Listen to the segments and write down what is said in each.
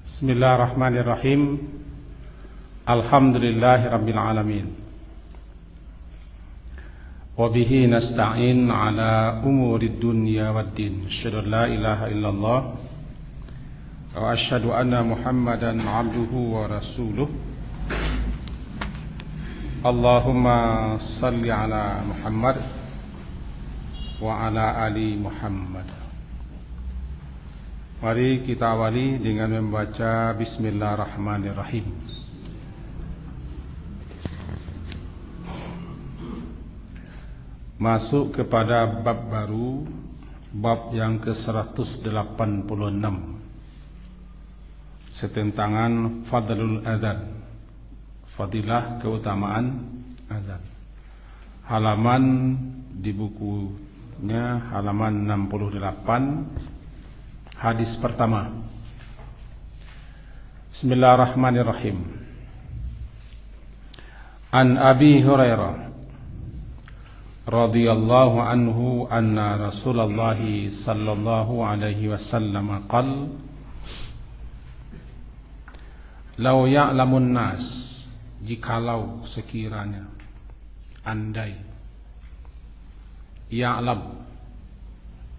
Bismillahirrahmanirrahim. Alhamdulillahirabbil alamin. Wa bihi nasta'in ala umurid dunya waddin. Asyhadu an la ilaha illallah wa asyhadu anna Muhammadan abduhu wa rasuluh. Allahumma salli ala Muhammad wa ala ali Muhammad. Mari kita awali dengan membaca Bismillahirrahmanirrahim. Masuk kepada bab baru, bab yang ke-186, setentangan Fadlul Adzan, fadilah keutamaan azan. Halaman di bukunya halaman 68, hadis pertama. Bismillahirrahmanirrahim. An Abi Hurairah radhiyallahu anhu anna Rasulullah sallallahu alaihi wasallam qala: "Lau ya'lamun nas," jikalau sekiranya, andai, ya'lam,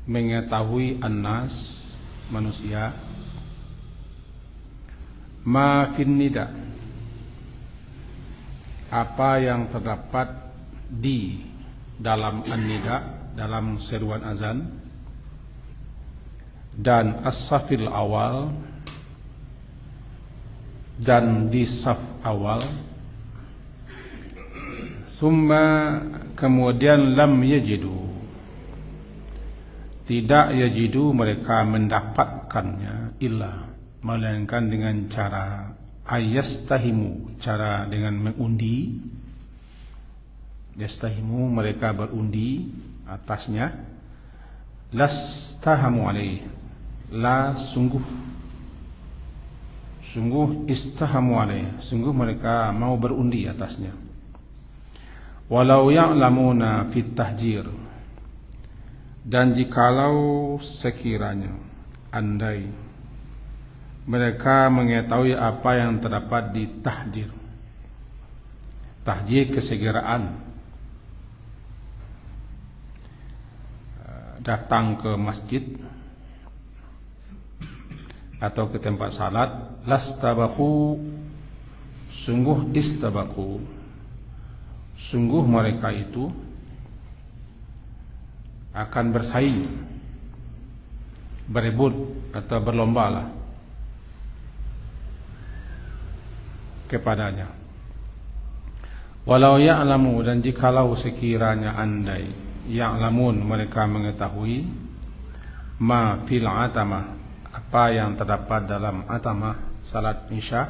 mengetahui, an-nas, manusia, ma fin nida, apa yang terdapat di dalam an-nida, dalam seruan azan, dan as-safil awal, dan di saf awal, summa, kemudian lam yajidu, tidak yajidu, mereka mendapatkannya, illa, melainkan dengan cara ayastahimu, cara dengan mengundi. Yastahimu, mereka berundi atasnya. Lastahamu alaih, la, sungguh, sungguh, istahamu alaih, sungguh mereka mau berundi atasnya. Walau ya'lamuna fit tahjir, dan jikalau sekiranya, andai, mereka mengetahui apa yang terdapat di tahjir. Tahjir, kesegeraan, datang ke masjid atau ke tempat salat. Lastabaku, sungguh istabaku, sungguh mereka itu akan bersaing, berebut atau berlomba lah kepadanya. Walau ya'lamu, dan jikalau sekiranya, andai, ya'lamun, mereka mengetahui, ma fil atamah, apa yang terdapat dalam atamah, salat isya,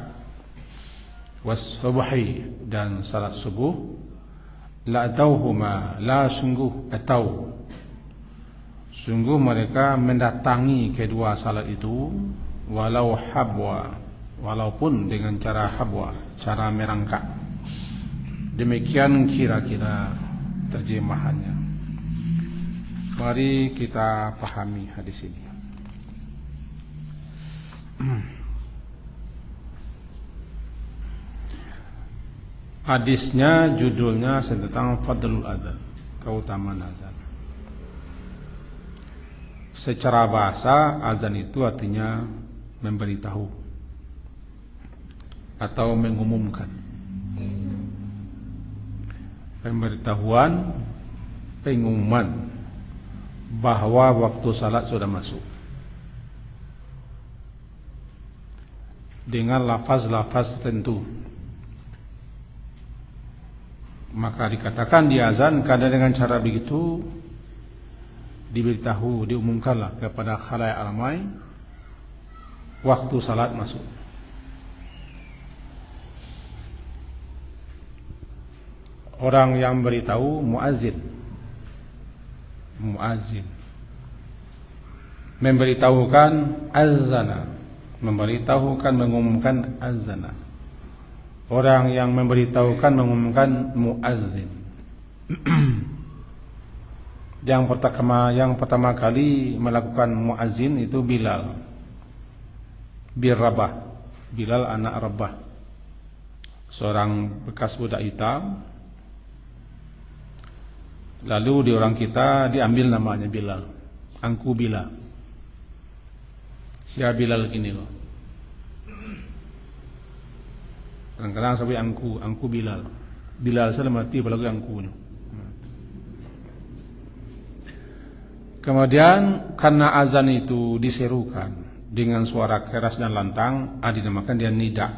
was subhi, dan salat subuh, la atauhuma, la, sungguh, atau, sungguh mereka mendatangi kedua salat itu, walau habwa, walaupun dengan cara habwa, cara merangkak. Demikian kira-kira terjemahannya. Mari kita pahami hadis ini. Hadisnya, judulnya tentang Fadlul Adzan, keutamaan azan. Secara bahasa, azan itu artinya memberitahu atau mengumumkan. Pemberitahuan, pengumuman bahwa waktu salat sudah masuk, dengan lafaz-lafaz tertentu. Maka dikatakan di azan, karena dengan cara begitu diberitahu, diumumkanlah kepada khalayak ramai waktu salat masuk. Orang yang beritahu muazzin, muazzin, memberitahukan azana, memberitahukan, mengumumkan azana. Orang yang memberitahukan, mengumumkan muazzin. Yang pertama kali melakukan muazzin itu Bilal Bir Rabah, Bilal anak Rabah, seorang bekas budak hitam. Lalu di orang kita diambil namanya Bilal, Angku Bilal. Siapa Bilal gini loh. Kadang-kadang sampai Angku Bilal. Bilal saya mati apalagi Angkunya. Kemudian karena azan itu diserukan dengan suara keras dan lantang, dinamakan dia nida.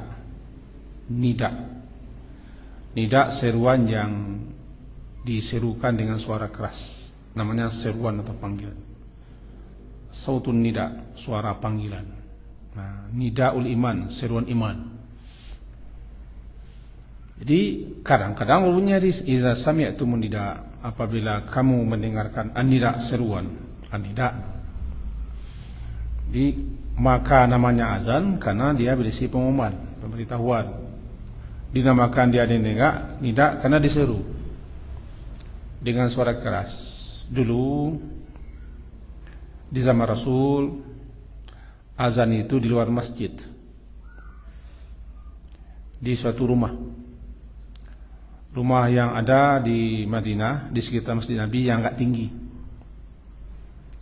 Nida seruan yang diserukan dengan suara keras, namanya seruan atau panggilan. Sautun nida, suara panggilan. Nidaul iman, seruan iman. Jadi kadang-kadang ulunnya iza sami'tumun nida, apabila kamu mendengarkan an-nida, seruan an-nida. Jadi maka namanya azan karena dia berisi pengumuman, pemberitahuan. Dinamakan dia nida karena diseru dengan suara keras. Dulu di zaman Rasul, azan itu di luar masjid, di suatu rumah yang ada di Madinah, di sekitar Masjid Nabi yang agak tinggi.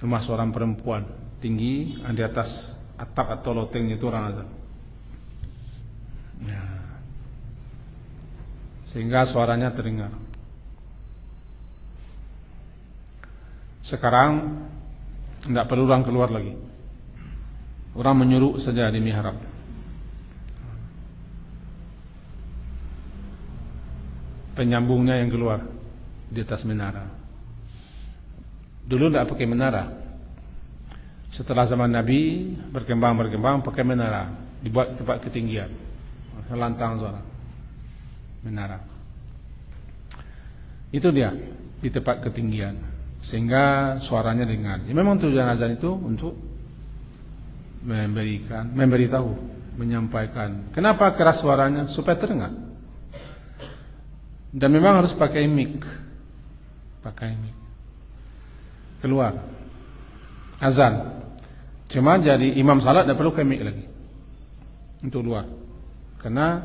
Rumah seorang perempuan tinggi, di atas atap atau lotengnya itu orang azan. Sehingga suaranya terdengar. Sekarang tidak perlu orang keluar lagi. Orang menyuruh saja di mihrab. Penyambungnya yang keluar di atas menara. Dulu tidak pakai menara. Setelah zaman Nabi berkembang pakai menara, dibuat tempat ketinggian, lantang suara menara. Itu dia di tempat ketinggian sehingga suaranya dengar. Ya, memang tujuan azan itu untuk memberitahu, menyampaikan. Kenapa keras suaranya? Supaya terdengar. Dan memang harus pakai mic. Keluar azan. Cuma jadi imam salat tidak perlu pakai mic lagi untuk luar. Karena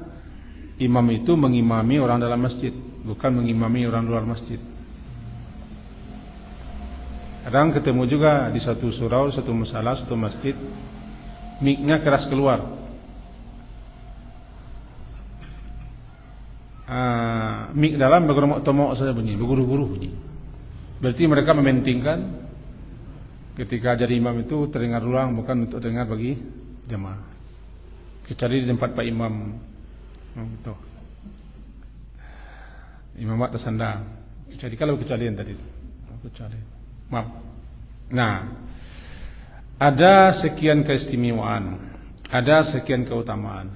imam itu mengimami orang dalam masjid, bukan mengimami orang luar masjid. Kadang ketemu juga di satu surau, satu musala, satu masjid, mic-nya keras keluar. Mic dalam bergemuk-gemuk saja bunyi, berguru-guru bunyi. Berarti mereka mementingkan ketika jadi imam itu terdengar ulang, bukan untuk dengar bagi jemaah. Kecuali di tempat Pak Imam itu, Imam atas sandang. Kecuali kalau kecualian tadi, maaf. Nah, ada sekian keistimewaan, ada sekian keutamaan,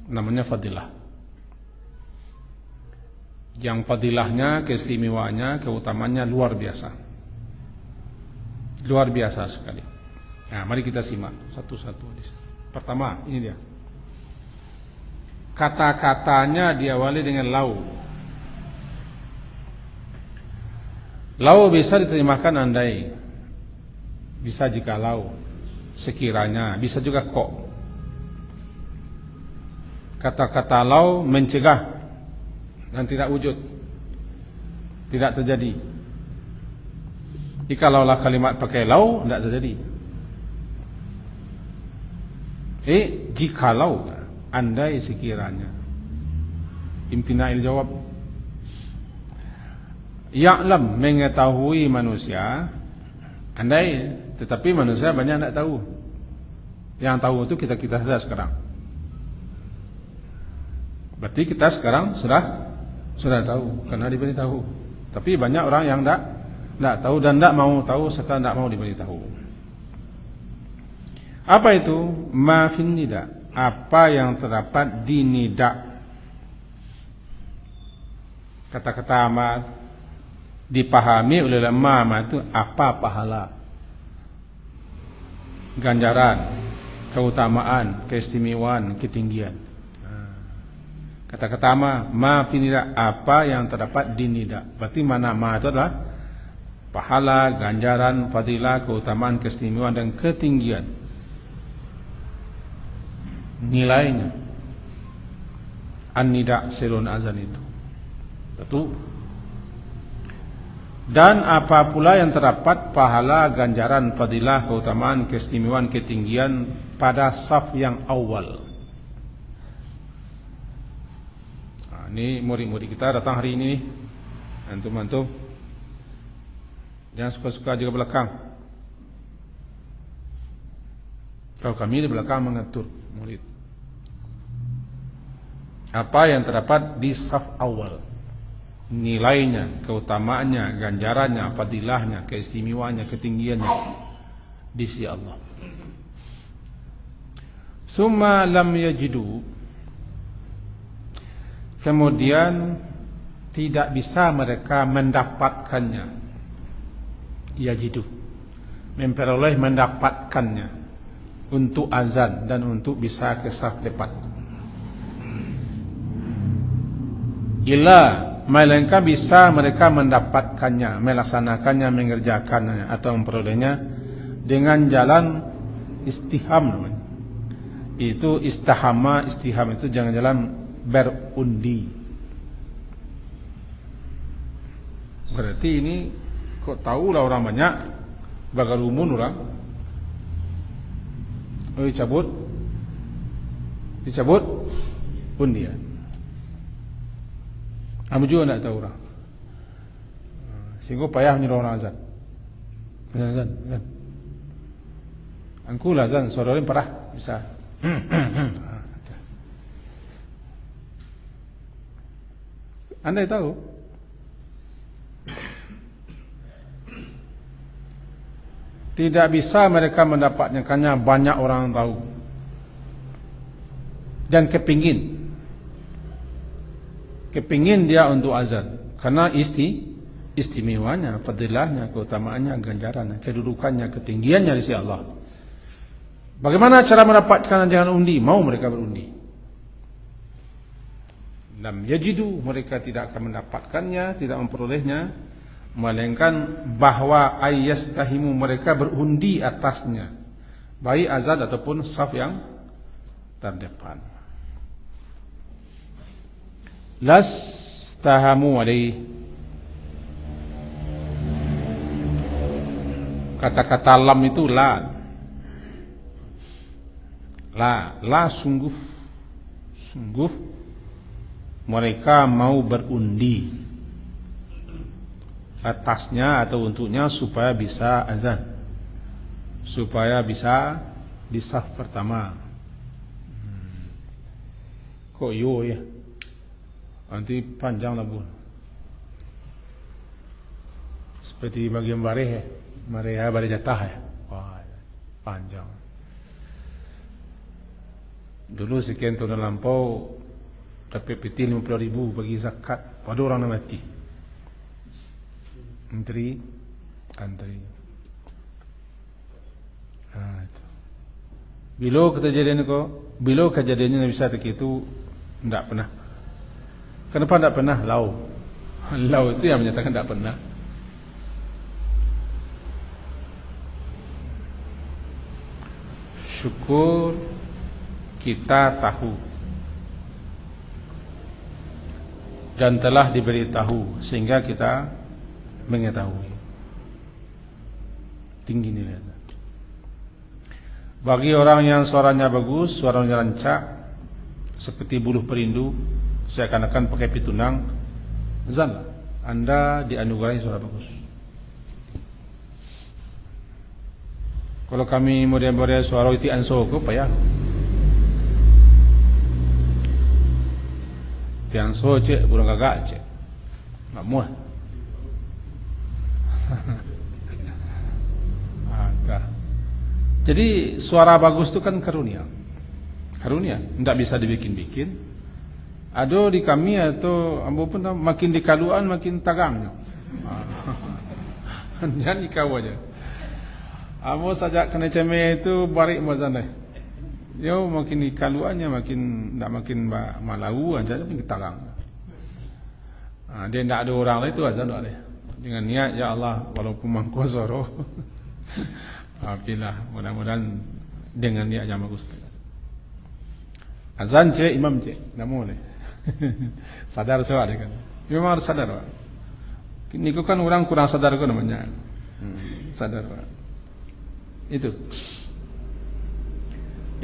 namanya fadilah. Yang fadilahnya, keistimewaannya, keutamaannya luar biasa sekali. Nah, mari kita simak satu-satu. Pertama, ini dia. Kata-katanya diawali dengan lau. Lau bisa diterjemahkan andai, bisa jikalau, sekiranya, bisa juga kok. Kata-kata lau mencegah dan tidak wujud, tidak terjadi. Jikalau kalimat pakai lau, tidak terjadi. Jikalau, andai sekiranya. Imtina'il jawab. Ya'lam, mengetahui manusia, andai, tetapi manusia banyak tidak tahu. Yang tahu itu kita saja sekarang. Berarti kita sekarang sudah tahu karena diberitahu. Tapi banyak orang yang tidak tahu dan tidak mau tahu serta tidak mau diberitahu. Apa itu? Ma fin nida, apa yang terdapat di nida. Kata-kata amat dipahami oleh ulama itu apa pahala, ganjaran, keutamaan, keistimewaan, ketinggian. Kata-kata ma fi nida, apa yang terdapat di nida. Berarti mana ma itu adalah pahala, ganjaran, fadilah, keutamaan, keistimewaan dan ketinggian. nilainya an-nida seruan azan itu. Satu. Dan apa pula yang terdapat pahala, ganjaran, fadilah, keutamaan, keistimewaan, ketinggian pada saf yang awal. Ini murid-murid kita datang hari ini, antum-antum jangan suka-suka jaga belakang. Kalau kami di belakang mengatur murid. Apa yang terdapat di saf awal, nilainya, keutamaannya, ganjarannya, fadilahnya, keistimewaannya, ketinggiannya di sisi Allah. Summa lam yajidu, kemudian tidak bisa mereka mendapatkannya. Yajidu, memperoleh, mendapatkannya untuk azan dan untuk bisa ke saf depan. Illa, melainkan bisa mereka mendapatkannya, melaksanakannya, mengerjakannya atau memperolehnya dengan jalan istiham namanya. Itu istiham itu jangan jalan berundi. Berarti ini kok tahu lah orang banyak, bagarumun orang. Dicabut undian. Kamu juga tidak tahu orang. Sehingga payah menyuruh orang azan. Azan. Angku lah azan, saudara parah bisa. Anda tahu? Tidak bisa mereka mendapatkannya, banyak orang tahu. Dan kepingin dia untuk azan. Karena istimewanya, fadilahnya, keutamaannya, ganjarannya, kedudukannya, ketinggiannya di sisi Allah. Bagaimana cara mendapatkan jangan undi? Mau mereka berundi. Lam yajidu, mereka tidak akan mendapatkannya, tidak memperolehnya, melainkan bahwa ayyastahimu, mereka berundi atasnya, baik azan ataupun saf yang terdepan. Las tahamu alaih, kata-kata lam itu la sungguh mereka mau berundi atasnya atau untuknya supaya bisa azan, supaya bisa di saf pertama. Kok yo ya, nanti panjang lah bun, seperti bagian bareh ya, bareh jatah ya. Wah, panjang. Dulu sekian tahun lampau dapat peti 50.000 bagi zakat pada orang yang mati. Antri. Bila kejadiannya Nabi Syafiq itu tidak pernah. Kenapa tidak pernah? Lau itu yang menyatakan tidak pernah. Syukur kita tahu dan telah diberitahu sehingga kita mengetahui tinggi nilai. Bagi orang yang suaranya bagus, suaranya rancak seperti buluh perindu, seakan-akan pakai pitunang, zanlah Anda dianugerahi suara bagus. Kalau kami model-model suara itu anso ke apa ya? Tiang so cek, burung gagak cek, nggak muat. Jadi suara bagus itu kan karunia, tidak bisa dibikin-bikin. Ada di kami atau ambo pun makin dikaluan makin tagangnya. Jangan ikau aja. Ambo sajak kena cemeh itu barik mazaneh. Yo makin dikaluannya makin malau aja makin tagang. Dia tidak ada orang lain itu aja doa dia. Dengan niat ya Allah walaupun mangko zoro. Apilah mudah-mudahan dengan niat yang bagus. Azan cek, imam cek, nggak boleh. Sadar semua dia kan. Memang harus sadar Pak. Ini kan orang kurang sadar kok namanya. Sadar Pak. Itu.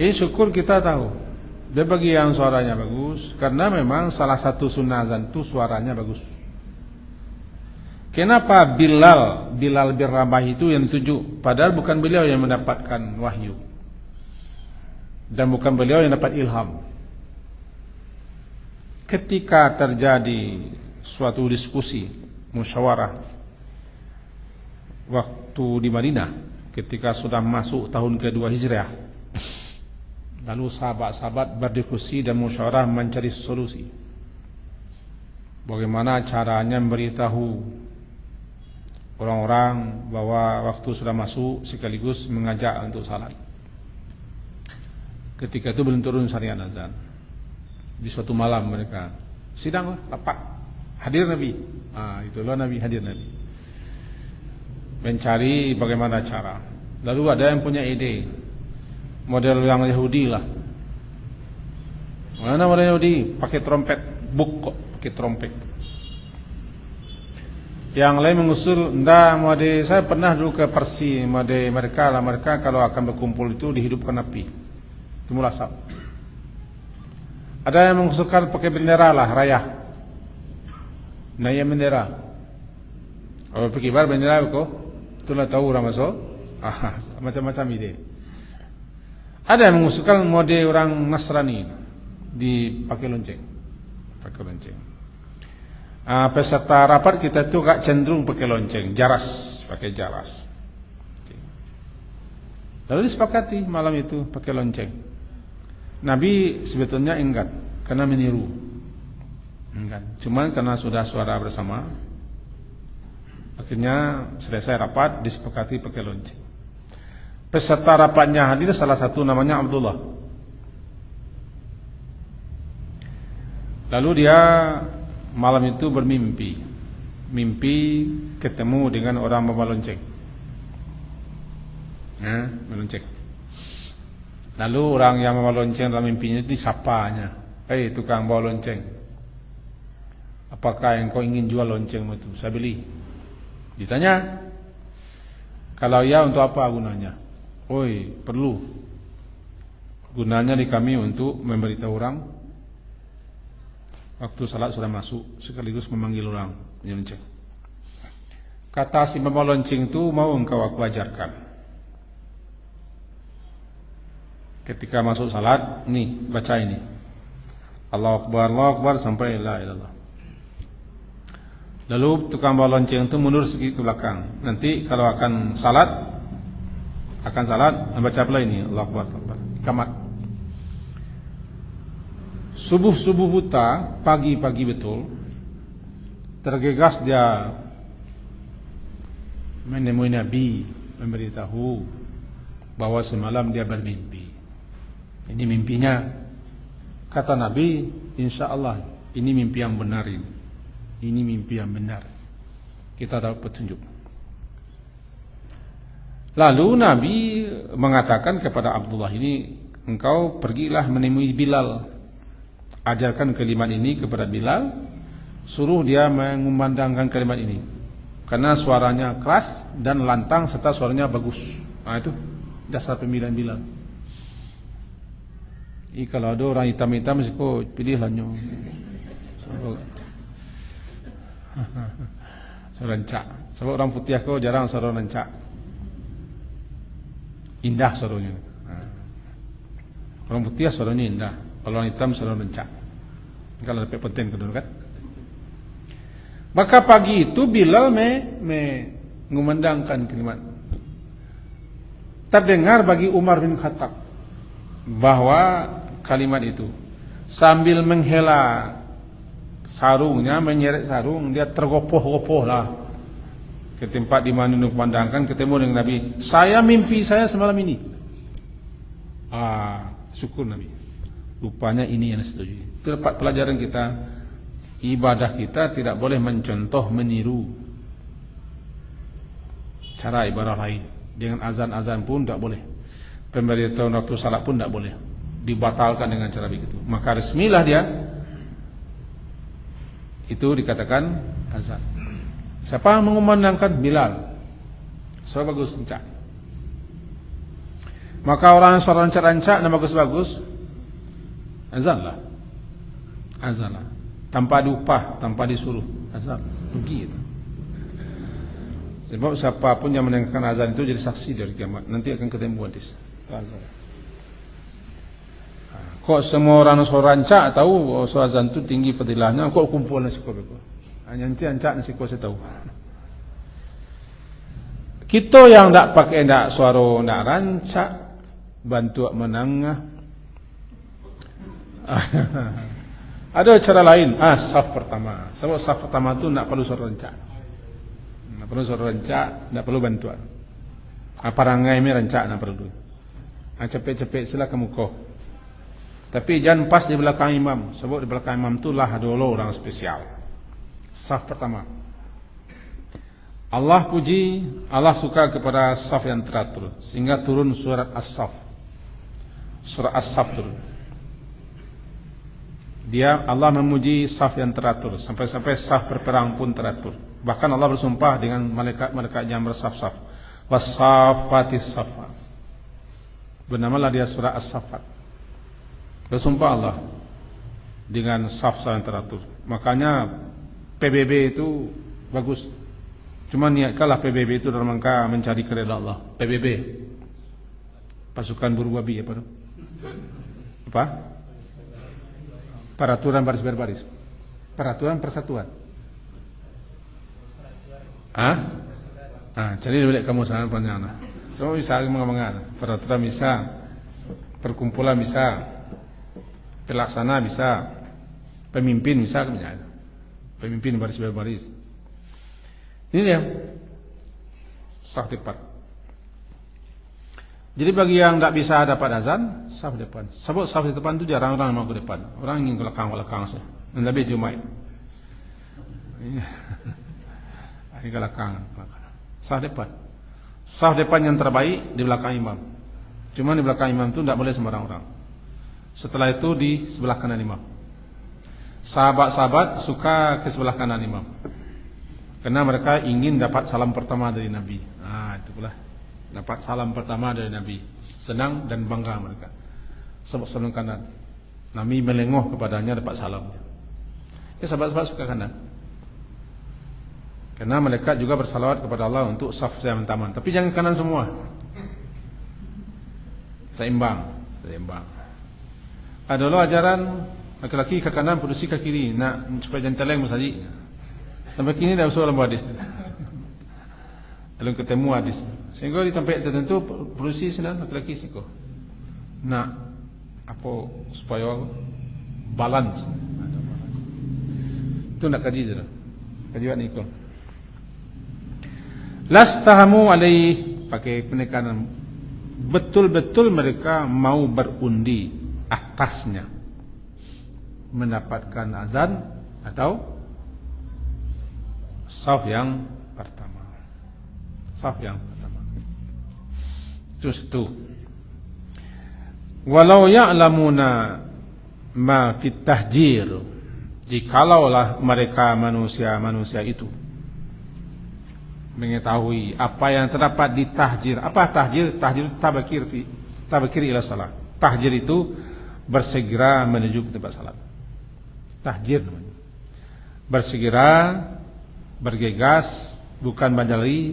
Syukur kita tahu. Dia bagi yang suaranya bagus, karena memang salah satu sunnah azan itu suaranya bagus. Kenapa Bilal bin Rabah itu yang dituju? Padahal bukan beliau yang mendapatkan wahyu. Dan bukan beliau yang dapat ilham. Ketika terjadi suatu diskusi, musyawarah waktu di Madinah, ketika sudah masuk tahun kedua Hijriah, lalu sahabat-sahabat berdiskusi dan musyawarah mencari solusi. Bagaimana caranya memberitahu orang-orang bahwa waktu sudah masuk, sekaligus mengajak untuk salat. Ketika itu belum turun syariat azan. Di suatu malam mereka sidang rapat, hadir Nabi. Itulah Nabi, hadir Nabi. Mencari bagaimana cara. Lalu ada yang punya ide, model yang Yahudi lah. Mana model Yahudi? Pakai trompet, kok pakai trompet. Yang lain mengusul, mode saya pernah dulu ke Persia, mode mereka kalau akan berkumpul itu dihidupkan api, itu mulasab. Ada yang mengusulkan pakai bendera lah, rayah, naya bendera. Kalau pergi bar bendera kok, itulah tahu orang masuk, macam-macam ide. Ada yang mengusulkan mode orang Nasrani, dipakai lonceng, peserta rapat kita itu gak cenderung pakai lonceng, pakai jaras. Lalu disepakati malam itu pakai lonceng. Nabi sebetulnya enggan karena meniru, cuman karena sudah suara bersama, akhirnya selesai rapat disepakati pakai lonceng. Peserta rapatnya hadir salah satu namanya Abdullah. Lalu dia malam itu mimpi ketemu dengan orang membawa lonceng. Melonceng. Lalu orang yang membawa lonceng dalam mimpinya itu disapanya, tukang bawa lonceng, apakah engkau ingin jual lonceng itu? Saya beli. Ditanya, kalau ya untuk apa gunanya? Perlu. Gunanya di kami untuk memberitahu orang waktu salat sudah masuk, sekaligus memanggil orang punya lonceng. Kata si pembawa lonceng itu, mau engkau aku ajarkan. Ketika masuk salat, nih baca ini, Allahu Akbar sampai la ilaha illallah. Lalu tukang bawa lonceng itu mundur sedikit ke belakang. Nanti kalau akan salat baca pula ini, Allahu Akbar, ikamat. Subuh buta, pagi betul, tergegas dia menemui Nabi, memberitahu bahwa semalam dia bermimpi. Ini mimpinya. Kata Nabi, insya Allah ini mimpi yang benar ini. Ini mimpi yang benar. Kita dapat petunjuk. Lalu Nabi mengatakan kepada Abdullah ini, engkau pergilah menemui Bilal. Ajarkan kalimat ini kepada Bilal, suruh dia mengumandangkan kalimat ini, karena suaranya keras dan lantang serta suaranya bagus. Itu dasar pemilihan Bilal. Kalau ada orang hitam-hitam, kau pilihlah nyo. Serencak. Sebab orang putih kau jarang suara rencak. Indah suaranya. Orang putih suaranya indah. Kalau orang hitam suara rencak. Kalau dapat penting kedua kan. Maka pagi itu Bilal mengumandangkan kalimat. Terdengar bagi Umar bin Khattab bahwa kalimat itu sambil menghela sarungnya, menyeret sarung, dia tergopoh-gopoh lah ke tempat di mana dipandangkan, ketemu dengan Nabi. Saya mimpi saya semalam ini. Syukur Nabi. Rupanya ini yang setuju. Itu dapat pelajaran kita. Ibadah kita tidak boleh mencontoh, meniru cara ibadah lain. Dengan azan-azan pun tidak boleh. Pemberitahuan waktu salat pun tidak boleh. dibatalkan dengan cara begitu. Maka resmilah dia, itu dikatakan azan. Siapa mengumandangkan? Bilal. So bagus rancak. Maka orang yang suara rancak-rancak dan bagus-bagus, azanlah. Azanlah. Tanpa diupah, tanpa disuruh, azan. Rugi itu. Sebab siapapun yang mendengarkan azan itu jadi saksi dari kiamat. Nanti akan ketemu hadis. Azan. Kok semua orang suara rancak tahu suara azan itu tinggi fadilahnya, kok kumpul nasi kau itu. Hanya rancak nasi kau saya tahu. Kita yang tak pakai tak suara tak rancak, bantu menengah. Ada cara lain. Saf pertama. Sebab saf pertama tu tak perlu suara rancak. Tak perlu suara rancak, tak perlu bantuan. Parangai me rancak tak perlu. Cepet-cepet silakan muka. Tapi jangan pas di belakang imam. Sebab di belakang imam tu lah ada orang spesial. Saf pertama. Allah puji, Allah suka kepada saf yang teratur, sehingga turun surat As-Saf. Surat As-Saf turun. Allah memuji saf yang teratur, sampai-sampai saf berperang pun teratur. Bahkan Allah bersumpah dengan malaikat-malaikat yang bersaf-saf. Was-safatis safa. Bernamalah dia surat As-Safat. Bersumpah Allah dengan saf-saf yang teratur. Makanya PBB itu bagus. Cuma niatkanlah PBB itu dalam rangka mencari keridhaan Allah. PBB, pasukan buru babi apa? Apa? Peraturan baris berbaris. Peraturan persatuan. Jadi boleh kamu sana panjang. Semua bisa mengamangan. Peraturan bisa, perkumpulan bisa, pelaksana bisa, pemimpin bisa, pemimpin baris berbaris. Ini dia saf depan. Jadi bagi yang tak bisa dapat azan, saf depan. Sebab saf depan itu jarang orang mau ke depan. Orang ingin ke belakang saja. Dan lebih Jumaid. Ini ke belakang. Saf depan. Saf depan yang terbaik di belakang imam. Cuma di belakang imam itu tidak boleh sembarang orang. Setelah itu di sebelah kanan imam. Sahabat-sahabat suka ke sebelah kanan imam. Karena mereka ingin dapat salam pertama dari Nabi. Itu pula. Dapat salam pertama dari Nabi. Senang dan bangga mereka. Sebab sebelah kanan. Nabi melengok kepadanya dapat salamnya. Sahabat-sahabat suka kanan. Karena mereka juga bersalawat kepada Allah untuk saf yang pertama. Tapi jangan kanan semua. Seimbang. Adalah ajaran laki-laki ke kanan, produksi ke kiri. Supaya jangan teleng bersaji. Sampai kini dah usul dalam hadis. Lalu ketemu hadis. Sehingga di tempat tertentu produksi senang laki-laki siko. Supaya balance. Itu nak kaji je. Kaji buat ni kau. Lastahamu alaih, pakai penekanan. Betul-betul mereka mau berundi atasnya. Mendapatkan azan atau saf yang pertama. Saf yang pertama. Itu. Walau ya'lamuna ma fit tahjir, jikalaulah mereka manusia itu mengetahui apa yang terdapat di tahjir. Apa tahjir? Tahjir itu tabakir ila salat. Tahjir itu bersegera menuju ke tempat salat. Tahjir namanya. Bersegera, bergegas, bukan berlari,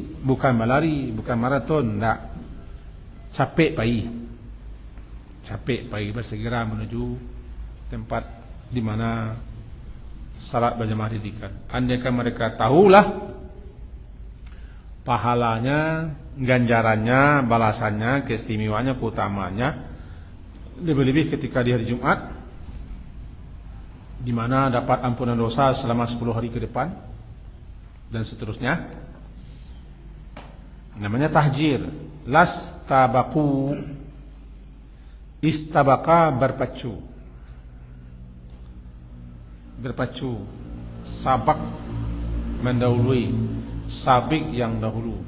bukan maraton, enggak. Capek pagi bersegera menuju tempat di mana salat berjamaah didirikan. Andaikan mereka tahulah pahalanya, ganjarannya, balasannya, keistimewaannya, keutamanya, lebih-lebih ketika di hari Jumat, di mana dapat ampunan dosa selama 10 hari ke depan, dan seterusnya. Namanya tahjir. Lastabaku, istabaka berpacu, sabak mendahului, sabik yang dahulu,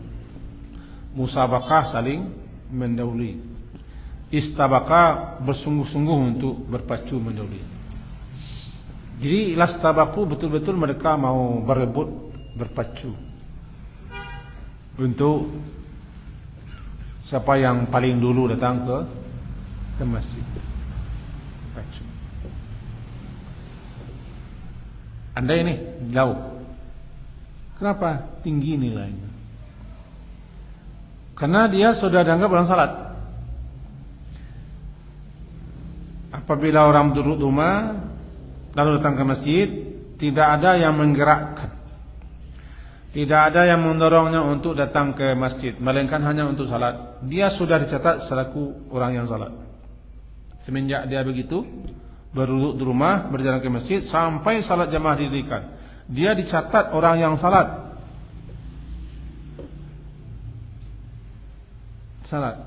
musabakah saling mendahului. Istabaka bersungguh-sungguh untuk berpacu mendahului. Jadi lastabaku betul-betul mereka mau berebut, berpacu untuk siapa yang paling dulu datang ke masjid. Pacu. Anda ini jauh. Kenapa tinggi nilainya? Karena dia sudah dianggap orang salat. Apabila orang duduk rumah lalu datang ke masjid, tidak ada yang menggerakkan, tidak ada yang mendorongnya untuk datang ke masjid, melainkan hanya untuk salat. Dia sudah dicatat selaku orang yang salat. Semenjak dia begitu, berduduk di rumah, berjalan ke masjid, sampai salat jamaah didirikan, dia dicatat orang yang salat. Salat.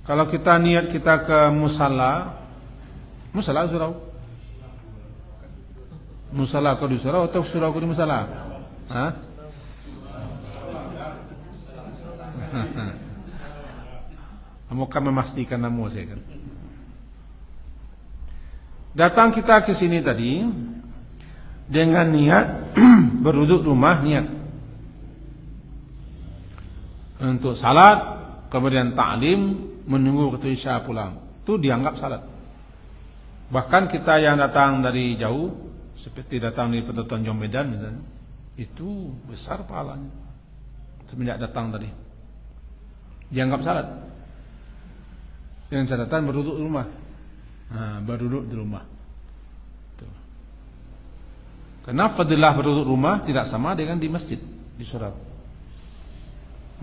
Kalau kita niat kita ke musalla surau. Musalla kau di surau atau surau kau di musalla? Hah? Kamu kan memastikan nama saya kan. Datang kita ke sini tadi dengan niat berduduk rumah, niat untuk salat, kemudian ta'lim, menunggu waktu Isya pulang. Itu dianggap salat. Bahkan kita yang datang dari jauh, seperti datang dari Pertotoan Jom Medan misalnya, itu besar pahalanya. Semenjak datang tadi dianggap salat. Dengan catatan berduduk di rumah. Berduduk di rumah. Tuh. Karena fadilah berduduk di rumah tidak sama dengan di masjid, di surau.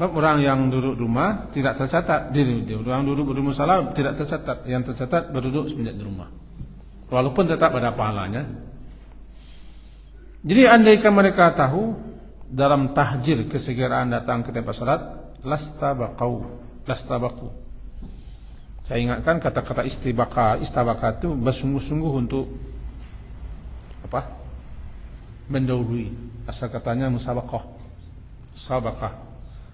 Sebab orang yang duduk di rumah tidak tercatat. Orang duduk di musala tidak tercatat. Yang tercatat berduduk semenjak di rumah. Walaupun tetap ada pahalanya. Jadi andaikan mereka tahu dalam tahjir kesegeraan datang ke tempat salat, lastabaku. Saya ingatkan kata-kata istabaka itu bersungguh-sungguh untuk apa? Mendahului. Asal katanya musabaqah.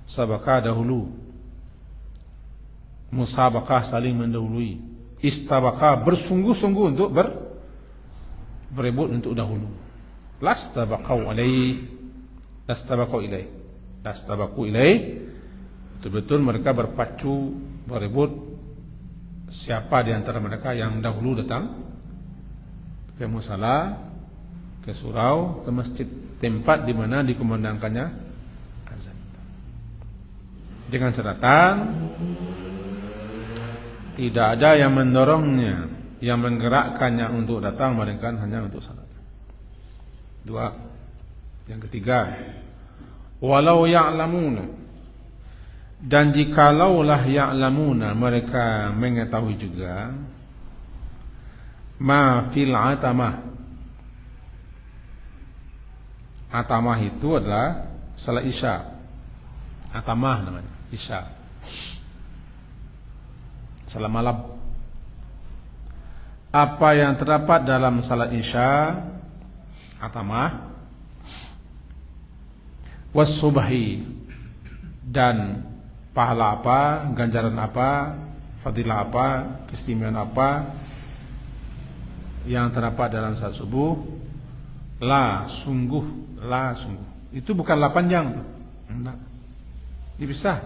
Sabaqah dahulu. Musabaqah saling mendahului. Istabaka bersungguh-sungguh untuk berebut untuk dahulu. Lastabaqau ilaih. Betul-betul mereka berpacu berebut siapa di antara mereka yang dahulu datang ke musala, ke surau, ke masjid, tempat di mana dikumandangkannya azan. Dengan catatan tidak ada yang mendorongnya, yang menggerakkannya untuk datang, melainkan hanya untuk salat. Dua. Yang ketiga, walau ya'lamuna, dan jikalaulah ya'lamuna, mereka mengetahui juga ma fil atamah. Atamah itu adalah salat Isya. Atamah namanya, Isya. Salat malam. Apa yang terdapat dalam salat Isya, atamah, was-subhi, dan pahala apa, ganjaran apa, fadilah apa, keistimewaan apa yang terdapat dalam salat subuh, sungguh. Itu bukan 8 jam tuh. Enggak. Dipisah.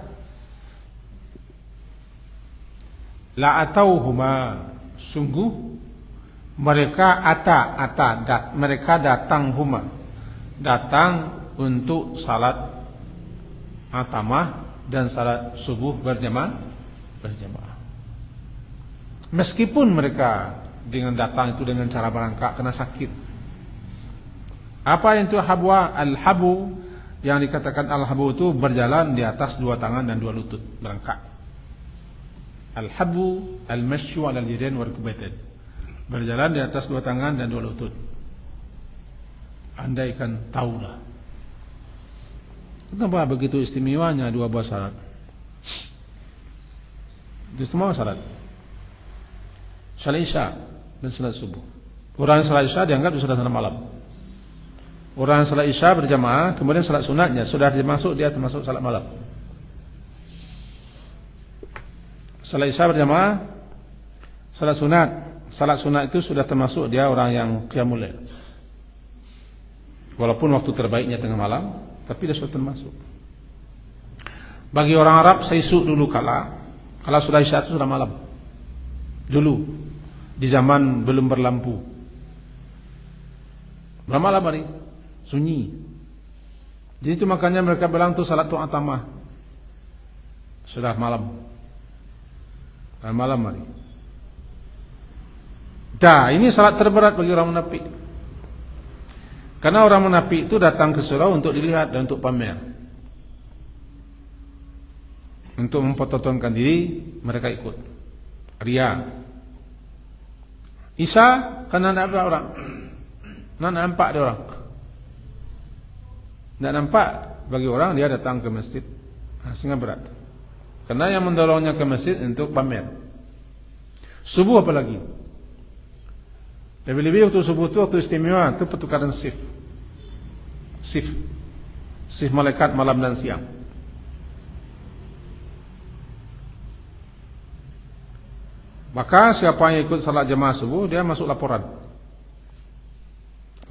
La atauhuma, sungguh mereka mereka datang huma, datang untuk salat atamah dan salat subuh berjamaah. Meskipun mereka dengan datang itu dengan cara merangkak kena sakit. Apa yang itu habwa? Al-habu, yang dikatakan al-habu itu berjalan di atas 2 tangan dan 2 lutut, merangkak. Al-habu al-mashyu 'ala al-yadain wa rukbatayn, berjalan di atas 2 tangan dan 2 lutut. Andaikan tahulah kenapa begitu istimewanya 2 buah salat. Itu semua salat. Salat Isya dan salat subuh. Orang salat Isya dianggap sudah salat malam. Orang salat Isya berjamaah, kemudian salat sunatnya sudah dimasuk, dia termasuk salat malam. Salat Isya berjamaah, salat sunat. Salat sunat itu sudah termasuk dia orang yang qiyamul lail. Walaupun waktu terbaiknya tengah malam, tapi dia sudah termasuk. Bagi orang Arab, saisuk dulu kalau sudah Isya itu sudah malam. Dulu, di zaman belum berlampu. Bermalam hari, sunyi. Jadi itu makanya mereka bilang itu salat tu atamah. Sudah malam. Dan malam hari. Dah, ini salat terberat bagi orang munafik. Karena orang munafik itu datang ke surau untuk dilihat dan untuk pamer. Untuk mempertontonkan diri, mereka ikut. Ria. Isya, karena tidak ada orang. Tidak nampak ada orang. Tidak nampak bagi orang, dia datang ke masjid. Sehingga berat. Karena yang mendorongnya ke masjid untuk pamer. Subuh apalagi. Lebih-lebih waktu subuh itu waktu istimewa, itu pertukaran shift. Shift malaikat malam dan siang. Maka siapa yang ikut salat jamaah subuh, dia masuk laporan.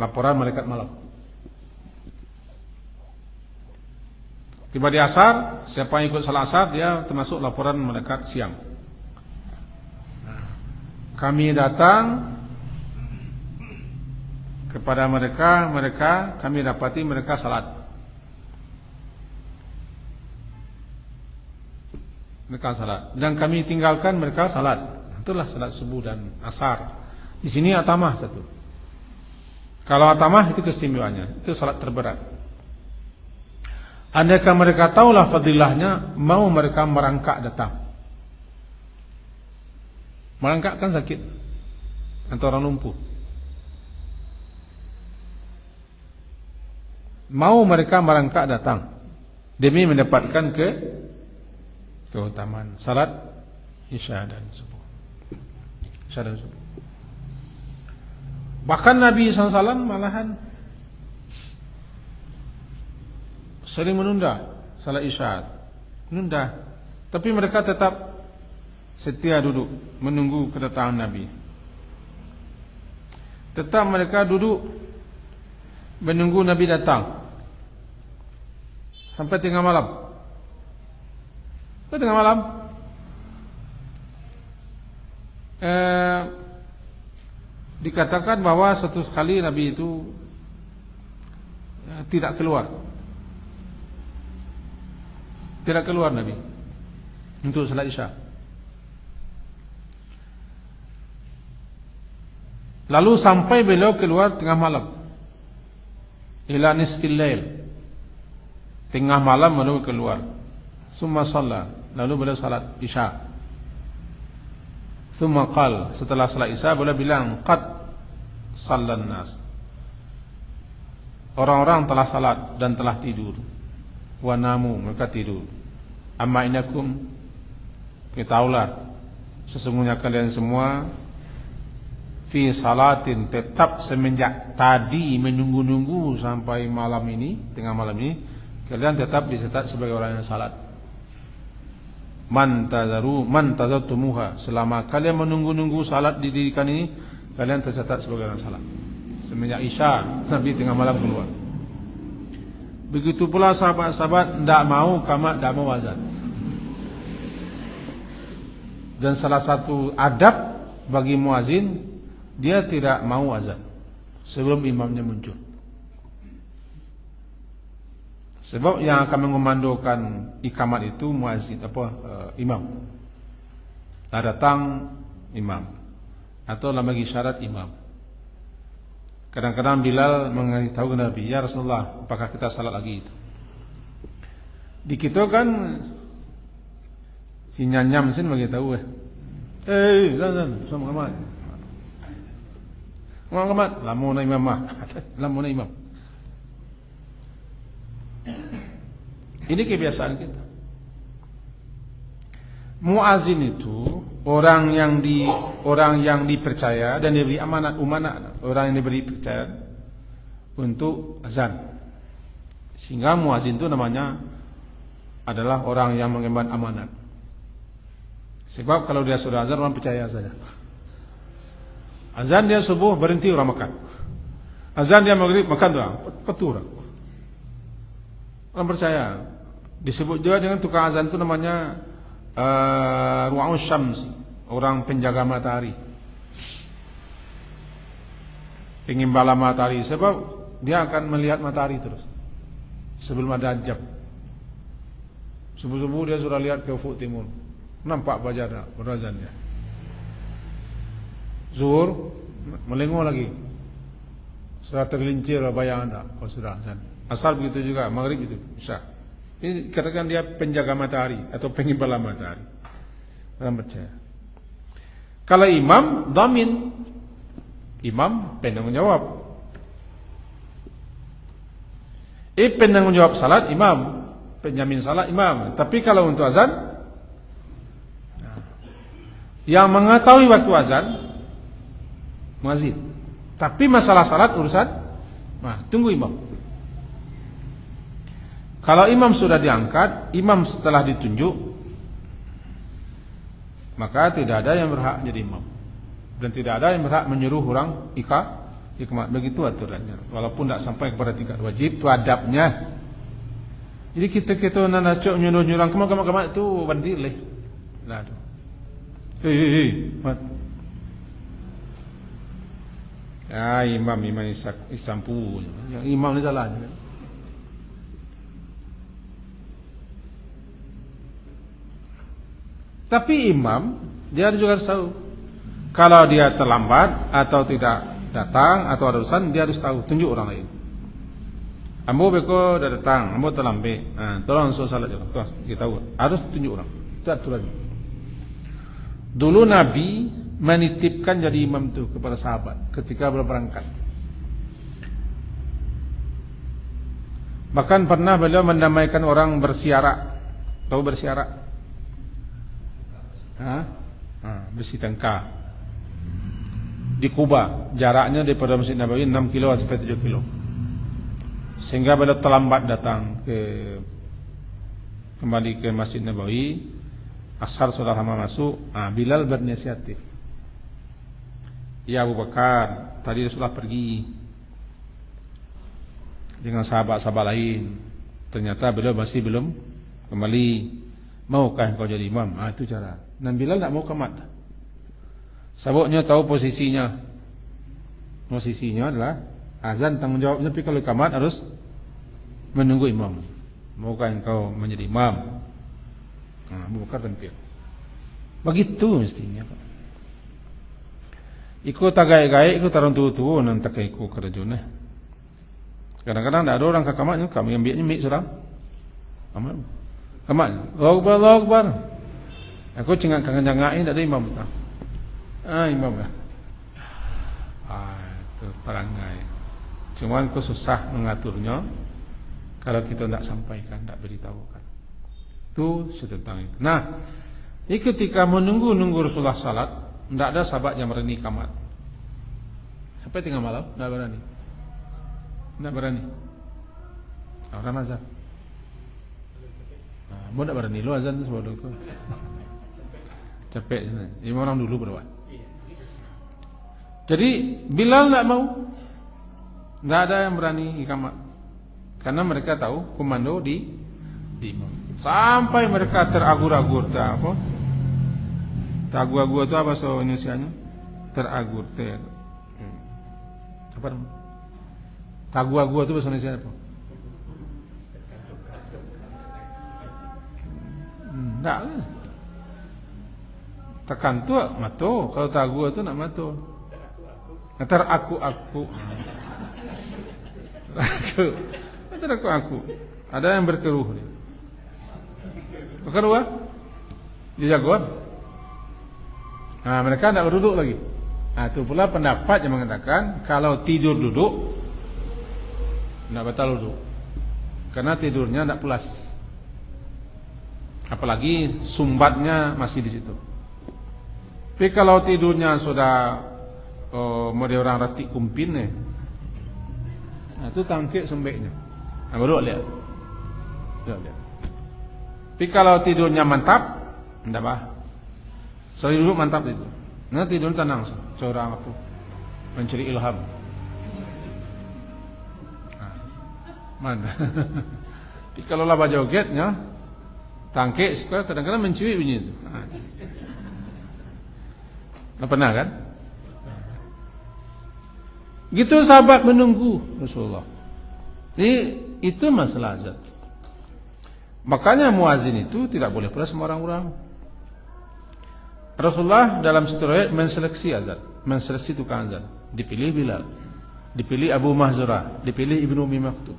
Laporan malaikat malam. Tiba di asar, siapa yang ikut salat asar, dia termasuk laporan malaikat siang. Kami datang kepada mereka kami dapati mereka salat. Mereka salat dan kami tinggalkan mereka salat. Itulah salat subuh dan asar. Di sini atamah satu. Kalau atamah itu keistimewaannya, itu salat terberat. Andaikan mereka tahulah fadilahnya, mau mereka merangkak datang. Merangkak kan sakit, atau orang lumpuh. Mau mereka merangkak datang demi mendapatkan keutamaan salat Isya dan subuh. Isya dan subuh. Bahkan Nabi SAW malahan sering menunda salat Isya, menunda. Tapi mereka tetap setia duduk menunggu kedatangan Nabi. Tetap mereka duduk menunggu Nabi datang. Sampai tengah malam. Sampai tengah malam. Dikatakan bahwa satu sekali Nabi itu tidak keluar. Tidak keluar Nabi untuk salat Isya. Lalu sampai beliau keluar tengah malam. Ila nisfil lail. Tengah malam baru keluar. Summa shalla, lalu beliau salat Isya. Summa qal, setelah salat Isya beliau bilang qad sallan nas. Orang-orang telah salat dan telah tidur. Wa namu, mereka tidur. Amma inakum, ketahuilah sesungguhnya kalian semua fi salatin, tetap semenjak tadi menunggu-nunggu sampai malam ini, tengah malam ini, kalian tetap dicatat sebagai orang yang salat. Man tazartumuha, selama kalian menunggu-nunggu salat didirikan ini, kalian tercatat sebagai orang salat. Semenjak Isya, Nabi tengah malam keluar. Begitu pula sahabat-sahabat tidak mau qamat, tidak mau azan. Dan salah satu adab bagi muazin, dia tidak mau azan sebelum imamnya muncul. Sebab yang akan mengomandokan ikamat itu muazin imam. Tak datang imam atau lagi syarat imam. Kadang-kadang Bilal mengetahui Nabi, ya Rasulullah, apakah kita salat lagi itu? Di kita kan si nyanyam sin beritahu zan sama qamat. Qamat, lamuna imam mah. Lamuna imam. Ini kebiasaan kita. Muazin itu orang yang dipercaya dan diberi amanat, orang yang diberi percaya untuk azan. Sehingga muazin itu namanya adalah orang yang mengemban amanat. Sebab kalau dia sudah azan, orang percaya saja. Azan dia subuh, berhenti orang makan. Azan dia maghrib, makan orang. Petu orang. Orang percaya. Disebut juga dengan tukang azan itu namanya ru'un syams, orang penjaga matahari, pengimbala matahari. Sebab dia akan melihat matahari terus sebelum ada jam. Subuh-subuh dia sudah lihat ke ufuk timur, nampak fajar berazan dia. Zuhur melengok lagi, sudah tergelincir bayang anda, oh sudah azan. Asar begitu juga, maghrib itu Isya. Ini katakan dia penjaga matahari atau pengimbala matahari. Orang percaya. Kalau imam, dhamin. Imam penanggung jawab. Penanggung jawab salat imam, penjamin salat imam. Tapi kalau untuk azan, yang mengetahui waktu azan muazzin. Tapi masalah salat urusan, tunggu imam. Kalau imam sudah diangkat, imam setelah ditunjuk, maka tidak ada yang berhak jadi imam. Dan tidak ada yang berhak menyuruh orang iqamah. Begitu aturannya. Walaupun tidak sampai kepada tingkat wajib, itu adabnya. Jadi kita nak nyuruh orang kemak itu bandir leh. Nah tu. Hei. Imam isampu. Yang imam ni salah. Tapi imam dia juga harus tahu kalau dia terlambat atau tidak datang atau ada urusan, dia harus tahu, tunjuk orang lain. Ambo beko dah datang, ambo terlambat. Tolong suruh salat juga. Kita tahu, harus tunjuk orang. Itu aturan. Dulu Nabi menitipkan jadi imam itu kepada sahabat ketika berangkat. Bahkan pernah beliau mendamaikan orang bersiarak. Tahu bersiarak? Besi tangka di Kuba, jaraknya daripada Masjid Nabawi 6 kilo sampai 7 kilo. Sehingga beliau terlambat datang kembali ke Masjid Nabawi. Ashar sudah lama masuk. Bilal berinisiatif, ya Abu Bakar, tadi sudah pergi dengan sahabat-sahabat lain, ternyata beliau masih belum kembali. Maukah engkau jadi imam? Itu cara. Dan Bilal tak mau kamat. Sabuknya tahu posisinya. Posisinya adalah azan, tanggung jawabnya. Tapi kalau kamat harus menunggu imam. Maukah engkau menjadi imam? Abu Bakar tampil. Begitu mestinya. Ikut tagay-gay, ikut tarung tuhu-tuhu nanti ikut kerajaan. Kadang-kadang tak ada orang ke kamatnya, kami yang biaknya mik serang. Kamat. Allahu Akbar. Aku cengak-cengak-cengakin, tak ada imam. Imam lah. Itu perangai. Cuma aku susah mengaturnya kalau kita tidak sampaikan, tidak beritahukan. Itu tentang itu. Nah, ini ketika menunggu Rasulullah salat, tidak ada sahabat yang berani kamat. Sampai tengah malam, tidak berani. Tidak berani. Orang azan. Mau tak berani lu azan tu sebab aku capek sana. Ini orang dulu berbuat. Jadi Bilal tak mau, tak ada yang berani ikamat, karena mereka tahu komando di imam. Sampai mereka teragur-agur, teragur-agur itu apa bahasa Indonesianya? Teragur, apa? Teragur-agur itu bahasa Indonesia apa? Tak lah. Tekan tu mato. Kalau tagu tu nak mato. Ntar aku. Ntar aku. Ada yang berkeruh ni. Berkeruh? Dia jagoan. Mereka tak berduduk lagi. Itu pula pendapat yang mengatakan kalau tidur duduk, tak batal duduk. Karena tidurnya tak pulas. Apalagi sumbatnya masih di situ. Tapi kalau tidurnya sudah model orang ratik kumpin itu tangkik sumbeknya. Baru lihat. Tapi kalau tidurnya mantap, tidak apa. Sekali dulu mantap itu. Nanti dulu tenang, corang apa? Mencari ilham. Mana? Tapi kalau laba jogetnya, tangkik suka kadang-kadang mencuri bunyi itu. Nggak pernah kan? Gitu sahabat menunggu Rasulullah. Jadi itu masalah azan. Makanya muazin itu tidak boleh pula semua orang. Rasulullah dalam satu riwayat menseleksi azan, menseleksi tukang azan. Dipilih Bilal, dipilih Abu Mahzurah, dipilih Ibnu Ummi Maktub.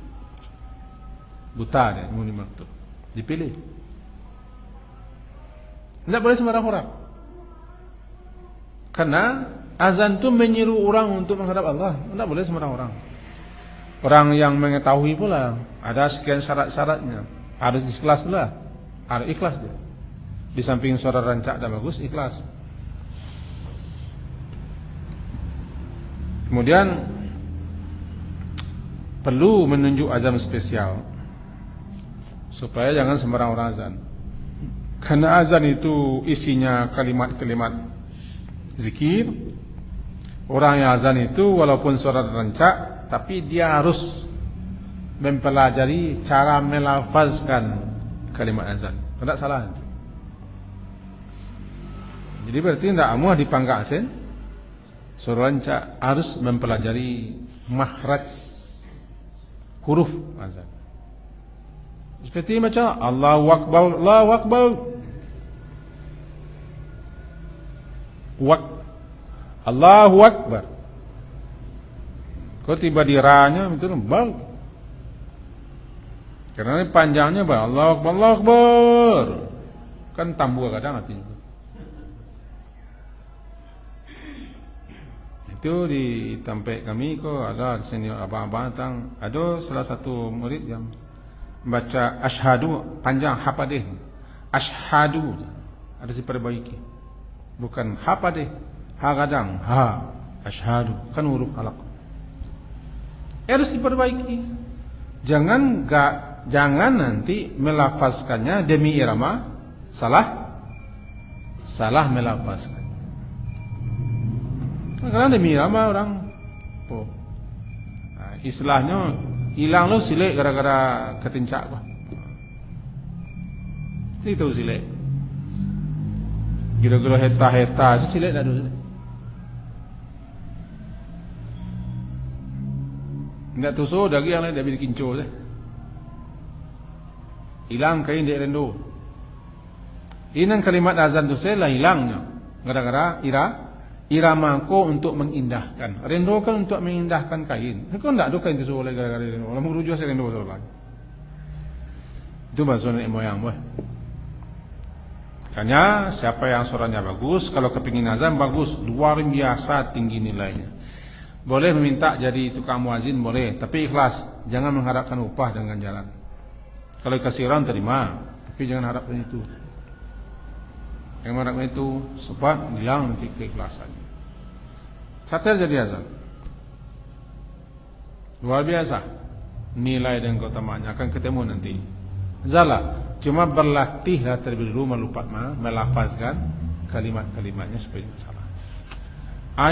Buta dia, Ibnu Ummi Maktub. Dipilih. Tidak boleh sembarang orang. Karena azan itu menyeru orang untuk menghadap Allah. Tidak boleh sembarang orang. Orang yang mengetahui pula ada sekian syarat-syaratnya. Harus ikhlas lah. Harus ikhlas dia. Di samping suara rancak dan bagus, ikhlas. Kemudian perlu menunjuk azan spesial supaya jangan sembarang orang azan. Karena azan itu isinya kalimat-kalimat zikir. Orang yang azan itu walaupun suara rancak, tapi dia harus mempelajari cara melafazkan kalimat azan. Tidak salah. Jadi berarti tidak semua dipanggak azan. Suara rancak harus mempelajari makhraj huruf azan. Seperti macam Allahu Akbar, Allahu Akbar. Allahu Akbar. Kau tiba di ra-nya itu bal. Karena ini panjangnya bal. Allahu Akbar, Allahu Akbar. Kan tambah kadang artinya. Itu di tempat kami kok ada senior abang-abang datang. Ada salah satu murid yang baca asyhadu panjang hapadeh. Asyhadu harus diperbaiki. Bukan hapadeh. Ha kadang ha asyhadu kan huruf halaq. Harus diperbaiki. Jangan nanti melafazkannya demi irama salah melafazkan. Karena demi irama orang istilahnya hilang lo silek gara-gara ketincak kok. Itu silek. Gira-gira heta-heta silek dah dulu. Tidak tusuk daging yang lain dah bila kinco je. Hilang kain dek rendo. Ini kalimat azan tu saya lah hilangnya. Gara-gara irama ko untuk mengindahkan. Rendo kan untuk mengindahkan kain. Kau tidak ada kain tusuk oleh gara-gara rendo. Orang merujuk saya rendo soal lagi. Itu bahasa nenek moyang boy. Makanya siapa yang suaranya bagus, kalau kepingin azan bagus, luar biasa tinggi nilainya. Boleh meminta jadi tukang muazin boleh, tapi ikhlas. Jangan mengharapkan upah dengan jalan. Kalau kasih orang terima, tapi jangan harapkan itu. Jangan harapkan itu, sebab hilang nanti keikhlasannya. Satel jadi azan. Luar biasa. Nilai dan keutamaannya akan ketemu nanti. Zalah, cuma berlatihlah terlebih dulu melafazkan kalimat-kalimatnya supaya tidak salah.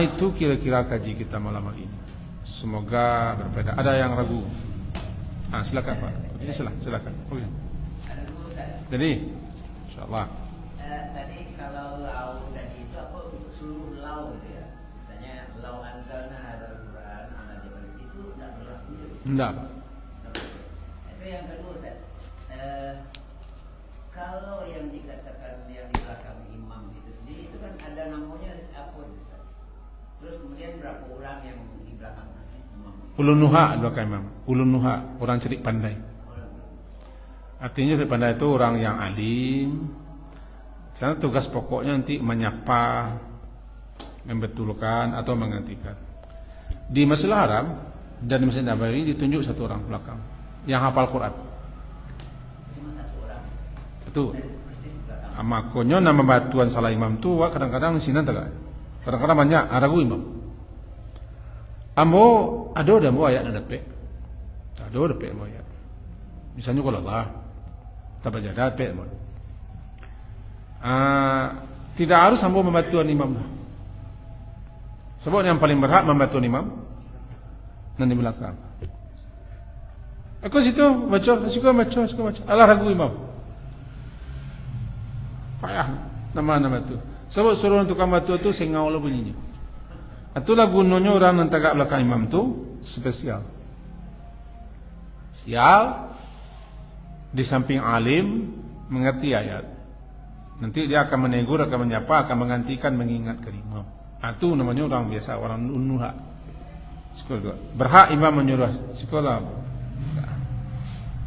Itu kira-kira kaji kita malam hari ini. Semoga berfaedah. Ada yang ragu? Silakan Pak. Ini silakan. Okay. Jadi, insyaallah. Tadi kalau lau tadi itu apa untuk seluruh lau gitu ya? Misalnya lau anzalna al-Quran ala jabal itu tidak berlaku. Tidak. Itu yang kedua Ustaz. Kalau yang dikatakan yang di belakang imam itu sendiri itu kan ada namanya apa Ustaz? Terus kemudian berapa orang yang di belakang persis imam? Ulun nuha belakang imam. Ulun nuha, orang cerdik pandai. Artinya cerdik pandai itu orang yang alim. Karena tugas pokoknya nanti menyapa, membetulkan atau menghentikan. Di Masjidil Haram dan di Masjid Nabawi ditunjuk satu orang belakang yang hafal Quran. Cuma satu orang. Satu. Makonyo nama batuan salah imam tu kadang-kadang sinan tak. Kadang-kadang banyak aragu imam. Ambo ada ayat ada pe. Ada pe mo ayat. Misalnya kalau Allah tak baca ada pe mo. Tidak harus hamba membantu imam. Sebab yang paling berhak membantu imam dan di belakang. Aku situ baca, suka baca. Alah ragu imam. Payah nama tu. Sebab suruh untuk membantu tu sengau lah bunyinya. Itulah gunanya orang yang tegak belakang imam tu spesial. Spesial di samping alim mengerti ayat. Nanti dia akan menegur, akan menyapa, akan menggantikan, mengingatkan imam. Itu namanya orang biasa, orang nuha. Sekolah berhak imam menyuruh sekolah.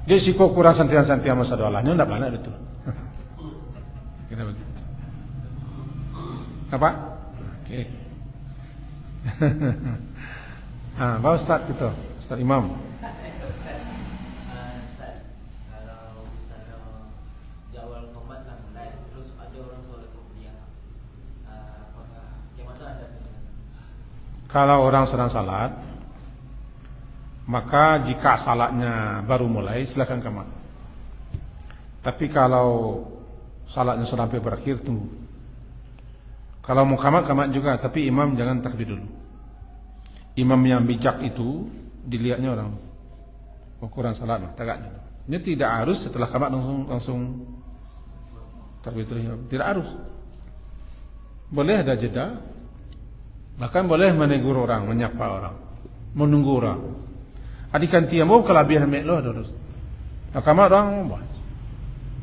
Dia siko kurang santian-santian masa dolahnya tidak banyak itu. Kira begitu. Apa? Oke. Bawa Ustaz kita, Ustaz Imam. Kalau misalnya di awal komat lah mulai, terus ada orang solat kemudian, apakah yang mana ada? Kalau orang sedang salat, maka jika salatnya baru mulai, silakan qamat. Tapi kalau salatnya sudah sampai berakhir, tunggu. Kalau mau qamat juga, tapi imam jangan takbir dulu. Imam yang bijak itu dilihatnya orang ukuran salat tegaknya. Ini tidak harus setelah qamat langsung takbir dulu. Tidak harus. Boleh ada jeda. Bahkan boleh menegur orang, menyapa orang, menunggu orang. Adikan tiang mau kelabihan ambil lo terus. Qamat orang,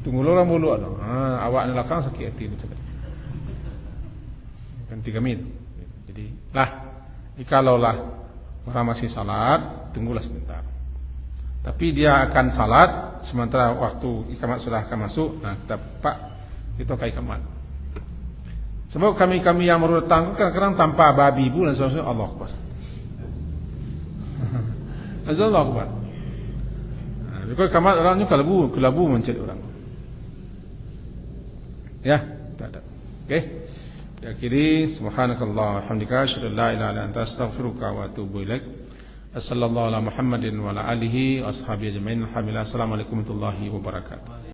tunggu lo orang mulu orang. Awak ni lakang sakit hati ni cakap. Ganti kami itu. Jadi lah, kalau lah orang masih salat, tunggulah sebentar. Tapi dia akan salat sementara waktu ikamat sudah akan masuk. Nah, kita Pak, itu akan ikamat. Sebab kami yang baru datang kadang-kadang tanpa babi pun dan sebagainya. Allah Akbar. Allah Akbar. Because ikamat orangnya kelabu mencet orang. Ya, tak ada. Okey. Akhiri subhanakallah walhamdulillah asyhadu an la ilaha illa anta astaghfiruka wa atubu ilaik. Sallallahu ala Muhammadin wa ala alihi wa ashabihi ajmain. Alhamdulillah. Assalamualaikum warahmatullahi wabarakatuh.